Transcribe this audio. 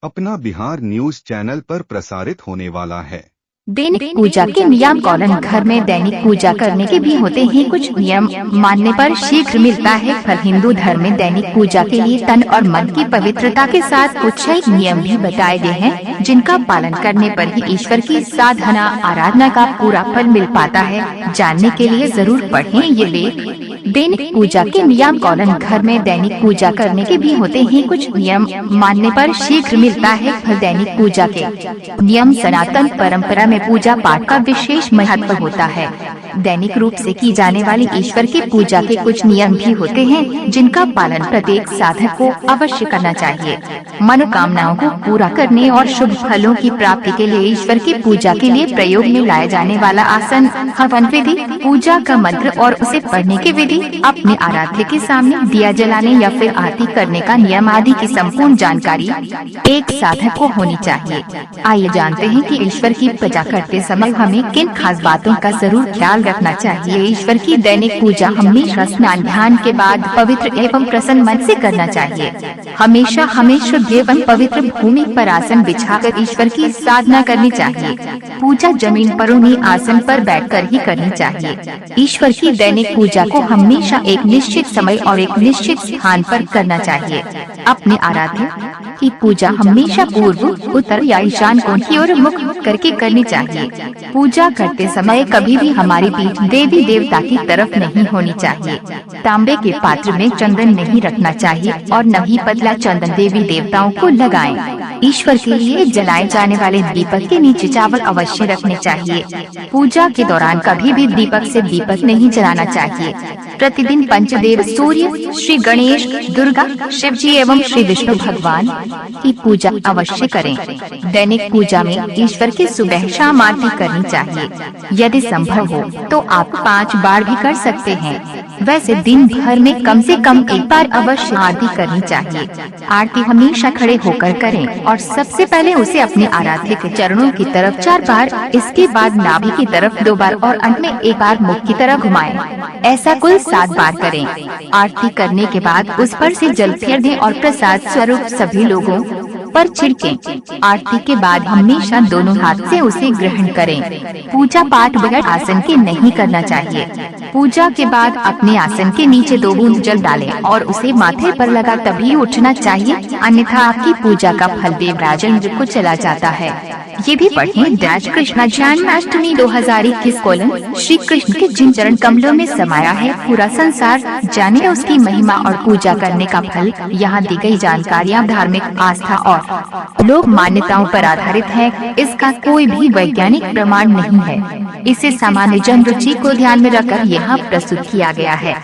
अपना Bihar news channel पर प्रसारित होने वाला है। दैनिक पूजा के नियम कॉलन घर में दैनिक पूजा करने के भी होते हैं कुछ नियम मानने पर शीघ्र मिलता है फल। हिंदू धर्म में दैनिक पूजा के लिए तन और मन की पवित्रता के साथ कुछ एक नियम भी बताए गए हैं जिनका पालन करने पर ही ईश्वर की साधना आराधना का पूरा फल मिल पाता है। जानने के लिए जरूर पढ़ें ये लेख। दैनिक पूजा के नियम कॉलन घर में दैनिक पूजा करने के भी होते हैं कुछ नियम मानने पर शीघ्र मिलता है फल। दैनिक पूजा के नियम सनातन परंपरा में पूजा पाठ का विशेष महत्व होता है। दैनिक रूप से की जाने वाली ईश्वर की पूजा के कुछ नियम भी होते हैं जिनका पालन प्रत्येक साधक को अवश्य करना चाहिए। मनोकामनाओं को पूरा करने और शुभ फलों की प्राप्ति के लिए ईश्वर की पूजा के लिए प्रयोग में लाया जाने वाला आसन, हवन विधि, पूजा का मंत्र और उसे पढ़ने की विधि, अपने आराध्य के सामने दिया जलाने या फिर आरती करने का नियम आदि की संपूर्ण जानकारी एक साधक को होनी चाहिए। आइए जानते हैं कि ईश्वर की पूजा करते समय हमें किन खास बातों का जरूर ख्याल रखना चाहिए। ईश्वर की दैनिक पूजा हमेशा स्नान ध्यान के बाद पवित्र एवं प्रसन्न मन से करना चाहिए। हमेशा हमें शुद्ध एवं पवित्र भूमि पर आसन बिछाकर ईश्वर की साधना करनी चाहिए। पूजा जमीन पर उन्हीं आसन पर बैठकर ही करनी चाहिए। ईश्वर की दैनिक पूजा को हमेशा एक निश्चित समय और एक निश्चित स्थान पर करना चाहिए। अपने आराध्य की पूजा हमेशा पूर्व, उत्तर या ईशान कोण की ओर मुख करके करनी चाहिए। पूजा करते समय कभी भी हमारी पीठ देवी देवता की तरफ नहीं होनी चाहिए। तांबे के पात्र में चंदन नहीं रखना चाहिए और न ही पतला चंदन देवी देवताओं को लगाएं। ईश्वर के लिए जलाए जाने वाले दीपक के नीचे चावल अवश्य रखने चाहिए। पूजा के दौरान कभी भी दीपक से दीपक नहीं जलाना चाहिए। प्रतिदिन पंचदेव सूर्य, श्री गणेश, दुर्गा, शिव जी एवं श्री विष्णु भगवान की पूजा अवश्य करें। दैनिक पूजा में ईश्वर की सुबह शाम आरती करनी चाहिए। यदि संभव हो तो आप 5 बार भी कर सकते हैं। वैसे दिन भर में कम से कम एक बार अवश्य आरती करनी चाहिए। आरती हमेशा खड़े होकर करें और सबसे पहले उसे अपने आराध्य के चरणों की तरफ 4 बार, इसके बाद नाभि की तरफ 2 बार और अंत में 1 बार मुख की तरफ घुमाएं। ऐसा कुल 7 बार करें। आरती करने के बाद उस पर से जल फेर दें और प्रसाद स्वरूप सभी लोगों पर छिड़कें। आरती के बाद हमेशा दोनों हाथ से उसे ग्रहण करें। पूजा पाठ बगैर आसन के नहीं करना चाहिए। पूजा के बाद अपने आसन के नीचे 2 बूंद जल डालें और उसे माथे पर लगा तभी उठना चाहिए, अन्यथा आपकी पूजा का फल देवराज इंद्र को चला जाता है। ये भी पढ़ें दैज कृष्णा जन्माष्टमी 2021 कोलन श्री कृष्ण के जिन चरण कमलों में समाया है पूरा संसार, जाने उसकी महिमा और पूजा करने का फल। यहाँ दी गई जानकारियाँ धार्मिक आस्था और लोक मान्यताओं पर आधारित है। इसका कोई भी वैज्ञानिक प्रमाण नहीं है। इसे सामान्य जन रुचि को ध्यान में रखकर यहाँ प्रस्तुत किया गया है।